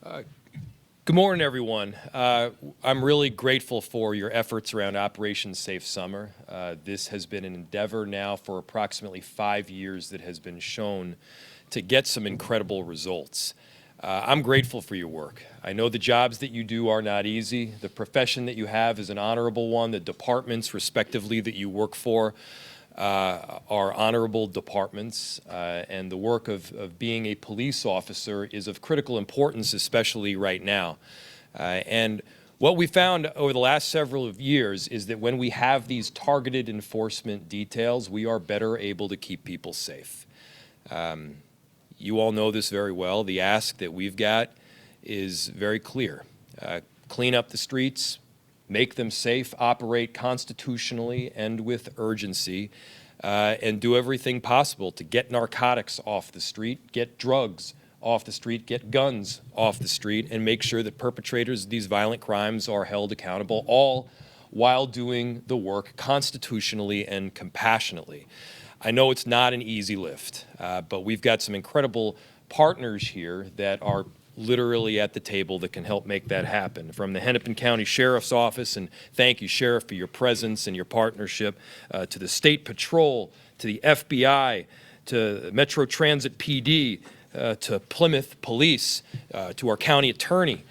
Good morning, everyone. I'm really grateful for your efforts around Operation Safe Summer. This has been an endeavor now for approximately 5 years that has been shown to get some incredible results. I'm grateful for your work. I know the jobs that you do are not easy. The profession that you have is an honorable one. The departments, respectively, that you work for are honorable departments, and the work of being a police officer is of critical importance, especially right now. And what we found over the last several years is that when we have these targeted enforcement details, we are better able to keep people safe. You all know this very well. The ask that we've got is very clear. Clean up the streets, make them safe, operate constitutionally and with urgency, and do everything possible to get narcotics off the street, get drugs off the street, get guns off the street, and make sure that perpetrators of these violent crimes are held accountable, all while doing the work constitutionally and compassionately. I know it's not an easy lift, but we've got some incredible partners here that are literally at the table that can help make that happen. From the Hennepin County Sheriff's Office, and thank you, Sheriff, for your presence and your partnership, to the State Patrol, to the FBI, to Metro Transit PD, to Plymouth Police, to our county attorney.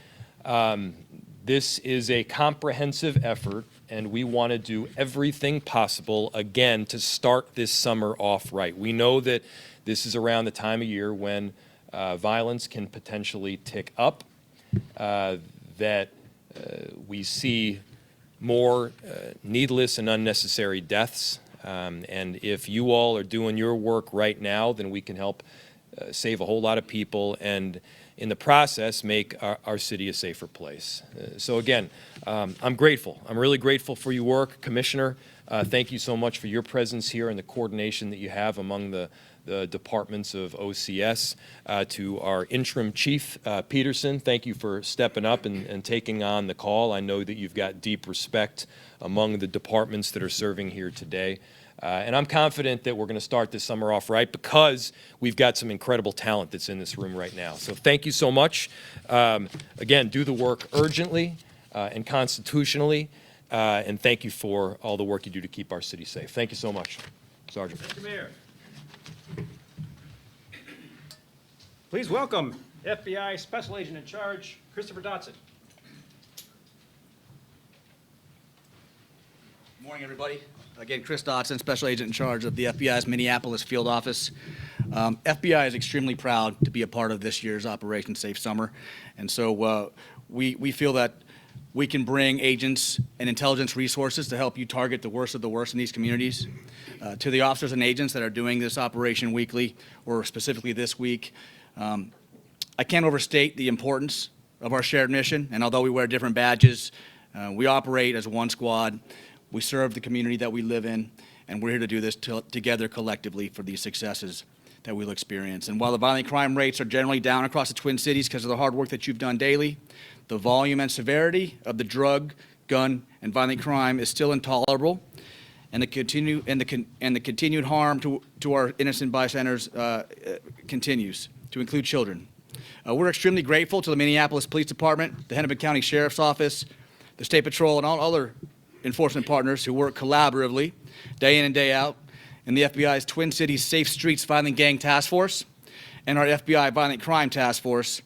This is a comprehensive effort, and we want to do everything possible, again, to start this summer off right. We know that this is around the time of year when violence can potentially tick up, that we see more needless and unnecessary deaths. And if you all are doing your work right now, then we can help save a whole lot of people and in the process make our city a safer place. So again, I'm grateful. I'm really grateful for your work. Commissioner, thank you so much for your presence here and the coordination that you have among the departments of OCS. To our interim chief, Peterson, thank you for stepping up and taking on the call. I know that you've got deep respect among the departments that are serving here today. And I'm confident that we're going to start this summer off right because we've got some incredible talent that's in this room right now. So thank you so much. Again, do the work urgently and constitutionally. And thank you for all the work you do to keep our city safe. Thank you so much, Sergeant. Mr. Mayor. Please welcome FBI Special Agent in Charge, Christopher Dotson. Good morning, everybody. Again, Chris Dotson, Special Agent in Charge of the FBI's Minneapolis Field Office. FBI is extremely proud to be a part of this year's Operation Safe Summer. And so we feel that we can bring agents and intelligence resources to help you target the worst of the worst in these communities. To the officers and agents that are doing this operation weekly, or specifically this week, I can't overstate the importance of our shared mission, and although we wear different badges, we operate as one squad. We serve the community that we live in, and we're here to do this together collectively for these successes that we'll experience. And while the violent crime rates are generally down across the Twin Cities because of the hard work that you've done daily, the volume and severity of the drug, gun, and violent crime is still intolerable, and the continued harm to our innocent bystanders continues, to include children. We're extremely grateful to the Minneapolis Police Department, the Hennepin County Sheriff's Office, the State Patrol, and all other enforcement partners who work collaboratively day in and day out in the FBI's Twin Cities Safe Streets Violent Gang Task Force and our FBI Violent Crime Task Force.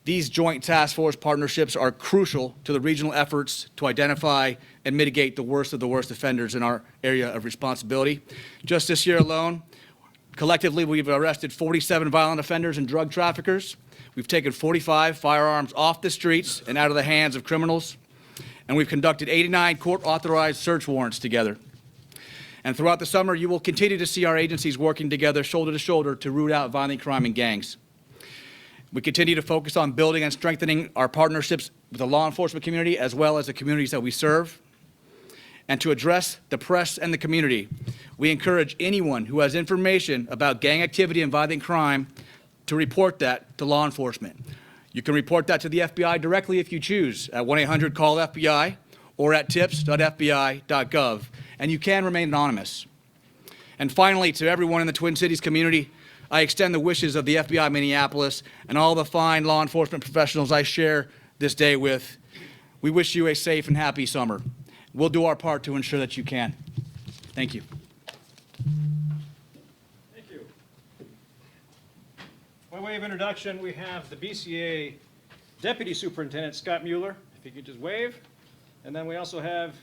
These joint task force partnerships are crucial to the regional efforts to identify and mitigate the worst of the worst offenders in our area of responsibility. Just this year alone, collectively, we've arrested 47 violent offenders and drug traffickers. We've taken 45 firearms off the streets and out of the hands of criminals. And we've conducted 89 court-authorized search warrants together. And throughout the summer, you will continue to see our agencies working together shoulder to shoulder to root out violent crime and gangs. We continue to focus on building and strengthening our partnerships with the law enforcement community as well as the communities that we serve. And to address the press and the community, we encourage anyone who has information about gang activity and violent crime to report that to law enforcement. You can report that to the FBI directly if you choose at 1-800-CALL-FBI or at tips.fbi.gov, and you can remain anonymous. And finally, to everyone in the Twin Cities community, I extend the wishes of the FBI Minneapolis and all the fine law enforcement professionals I share this day with. We wish you a safe and happy summer. We'll do our part to ensure that you can. Thank you. Thank you. By way of introduction, we have the BCA Deputy Superintendent Scott Mueller, if he could just wave. And then we also have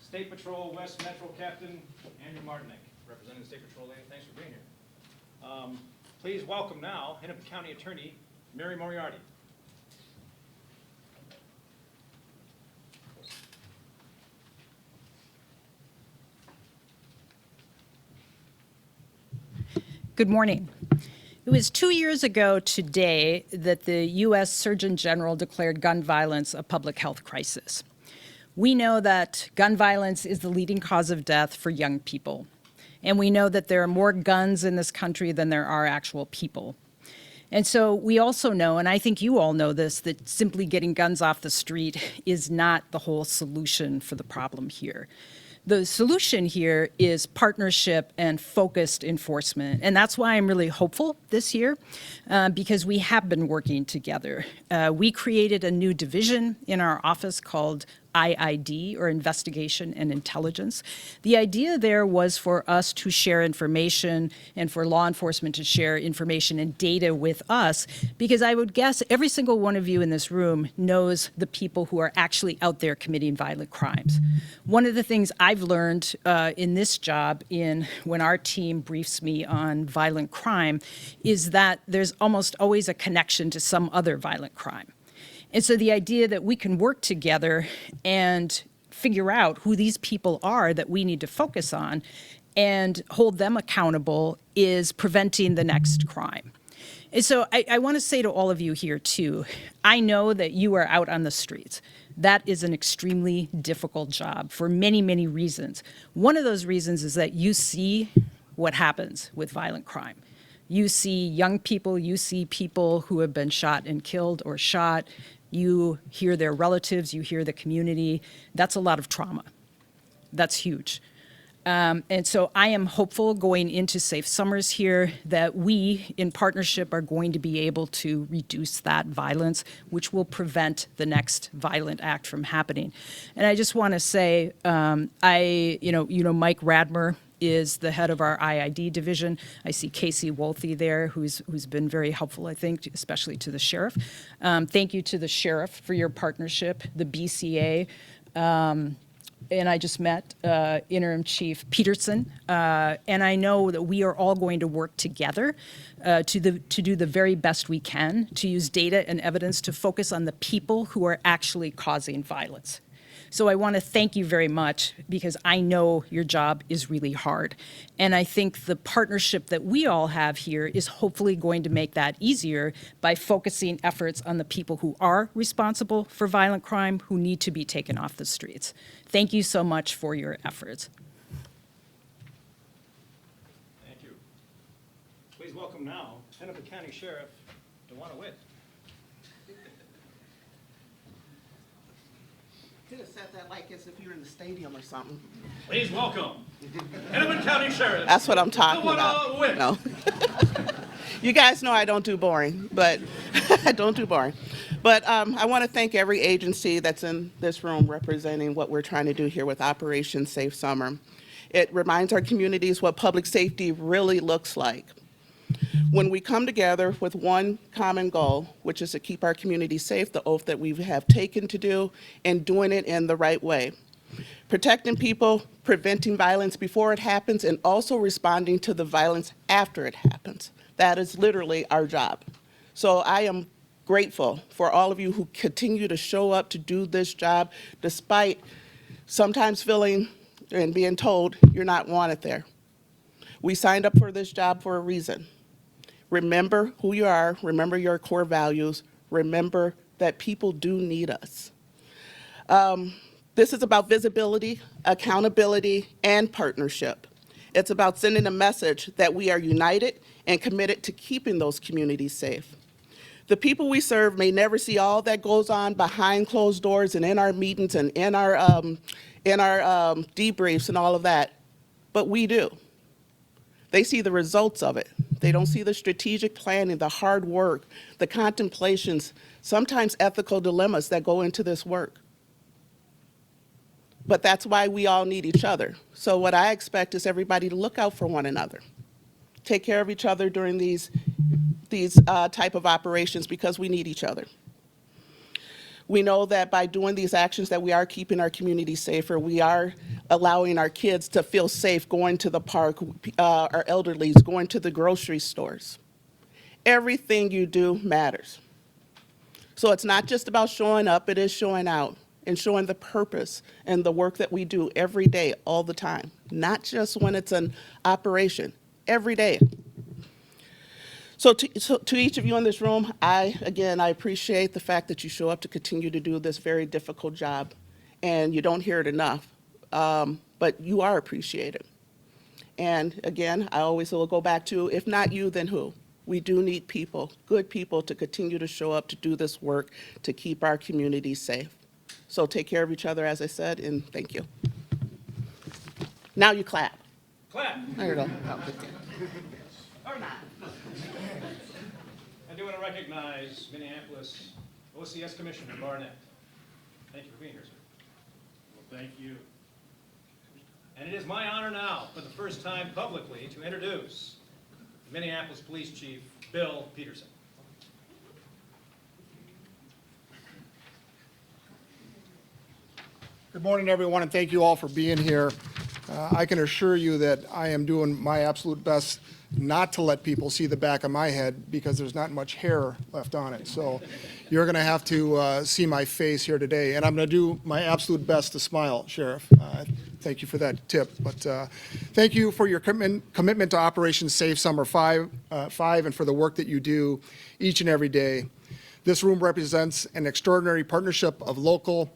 State Patrol West Metro Captain Andrew Martinek, representing the State Patrol. Thanks for being here. Please welcome now Hennepin County Attorney Mary Moriarty. Good morning. It was 2 years ago today that the U.S. Surgeon General declared gun violence a public health crisis. We know that gun violence is the leading cause of death for young people. And we know that there are more guns in this country than there are actual people. And so we also know, and I think you all know this, that simply getting guns off the street is not the whole solution for the problem here. The solution here is partnership and focused enforcement. And that's why I'm really hopeful this year, because we have been working together. We created a new division in our office called IID, or Investigation and Intelligence. The idea there was for us to share information and for law enforcement to share information and data with us, because I would guess every single one of you in this room knows the people who are actually out there committing violent crimes. One of the things I've learned in this job, when our team briefs me on violent crime, is that there's almost always a connection to some other violent crime. And so the idea that we can work together and figure out who these people are that we need to focus on and hold them accountable is preventing the next crime. And so I want to say to all of you here too, I know that you are out on the streets. That is an extremely difficult job for many, many reasons. One of those reasons is that you see what happens with violent crime. You see young people, you see people who have been shot and killed or shot. You hear their relatives, you hear the community. That's a lot of trauma. That's huge. And so I am hopeful going into Safe Summers here that we, in partnership, are going to be able to reduce that violence, which will prevent the next violent act from happening. And I just want to say, Mike Radmer is the head of our IID division. I see Casey Wolthy there, who's been very helpful, I think, especially to the sheriff. Thank you to the sheriff for your partnership, the BCA. And I just met Interim Chief Peterson, and I know that we are all going to work together to do the very best we can, to use data and evidence to focus on the people who are actually causing violence. So I want to thank you very much, because I know your job is really hard. And I think the partnership that we all have here is hopefully going to make that easier by focusing efforts on the people who are responsible for violent crime, who need to be taken off the streets. Thank you so much for your efforts. Thank you. Please welcome now Hennepin County Sheriff DeWanna Witt. Could have said that like as if you're in the stadium or something. Please welcome Hennepin County Sheriff. That's what I'm talking DeWanna about. Witt. No. You guys know I don't do boring, but I don't do boring. But I want to thank every agency that's in this room representing what we're trying to do here with Operation Safe Summer. It reminds our communities what public safety really looks like. When we come together with one common goal, which is to keep our community safe, the oath that we have taken to do, and doing it in the right way. Protecting people, preventing violence before it happens, and also responding to the violence after it happens. That is literally our job. So I am grateful for all of you who continue to show up to do this job, despite sometimes feeling and being told you're not wanted there. We signed up for this job for a reason. Remember who you are, remember your core values, remember that people do need us. This is about visibility, accountability, and partnership. It's about sending a message that we are united and committed to keeping those communities safe. The people we serve may never see all that goes on behind closed doors and in our meetings and in our debriefs and all of that, but we do. They see the results of it. They don't see the strategic planning, the hard work, the contemplations, sometimes ethical dilemmas that go into this work. But that's why we all need each other. So what I expect is everybody to look out for one another. Take care of each other during these type of operations because we need each other. We know that by doing these actions that we are keeping our community safer. We are allowing our kids to feel safe going to the park, our elderlies going to the grocery stores. Everything you do matters. So it's not just about showing up, it is showing out and showing the purpose and the work that we do every day, all the time. Not just when it's an operation, every day. So to each of you in this room, I appreciate the fact that you show up to continue to do this very difficult job. And you don't hear it enough, but you are appreciated. And again, I always will go back to, if not you, then who? We do need people, good people, to continue to show up to do this work to keep our communities safe. So take care of each other, as I said, and thank you. Now you clap. Clap. There you go. Or not. I do want to recognize Minneapolis OCS Commissioner Barnett. Thank you for being here, sir. Well, thank you. And it is my honor now, for the first time publicly, to introduce Minneapolis Police Chief Bill Peterson. Good morning, everyone, and thank you all for being here. I can assure you that I am doing my absolute best not to let people see the back of my head because there's not much hair left on it. So you're going to have to see my face here today, and I'm going to do my absolute best to smile, Sheriff. Thank you for that tip. But thank you for your commitment to Operation Safe Summer 5 and for the work that you do each and every day. This room represents an extraordinary partnership of local,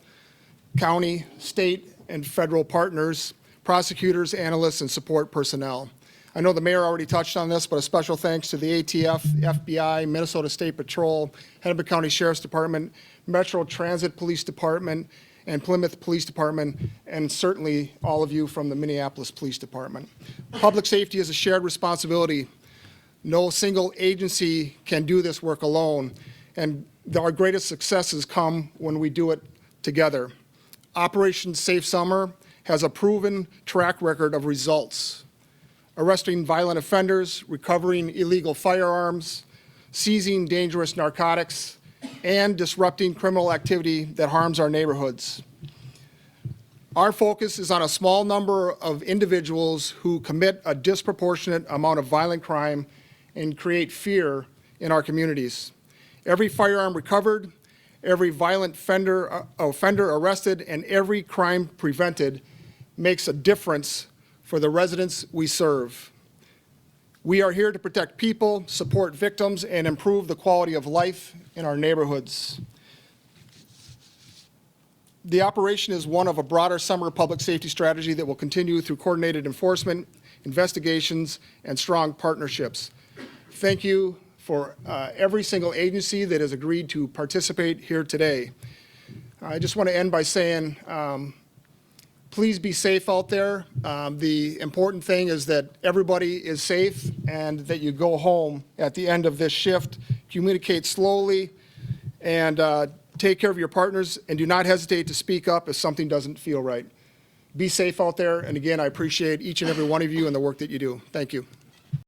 county, state, and federal partners, prosecutors, analysts, and support personnel. I know the mayor already touched on this, but a special thanks to the ATF, FBI, Minnesota State Patrol, Hennepin County Sheriff's Department, Metro Transit Police Department, and Plymouth Police Department, and certainly all of you from the Minneapolis Police Department. Public safety is a shared responsibility. No single agency can do this work alone, and our greatest successes come when we do it together. Operation Safe Summer has a proven track record of results, arresting violent offenders, recovering illegal firearms, seizing dangerous narcotics, and disrupting criminal activity that harms our neighborhoods. Our focus is on a small number of individuals who commit a disproportionate amount of violent crime and create fear in our communities. Every firearm recovered, every violent offender arrested, and every crime prevented makes a difference for the residents we serve. We are here to protect people, support victims, and improve the quality of life in our neighborhoods. The operation is one of a broader summer public safety strategy that will continue through coordinated enforcement, investigations, and strong partnerships. Thank you for every single agency that has agreed to participate here today. I just want to end by saying, please be safe out there. The important thing is that everybody is safe and that you go home at the end of this shift, communicate slowly, and take care of your partners, and do not hesitate to speak up if something doesn't feel right. Be safe out there, and again, I appreciate each and every one of you and the work that you do. Thank you.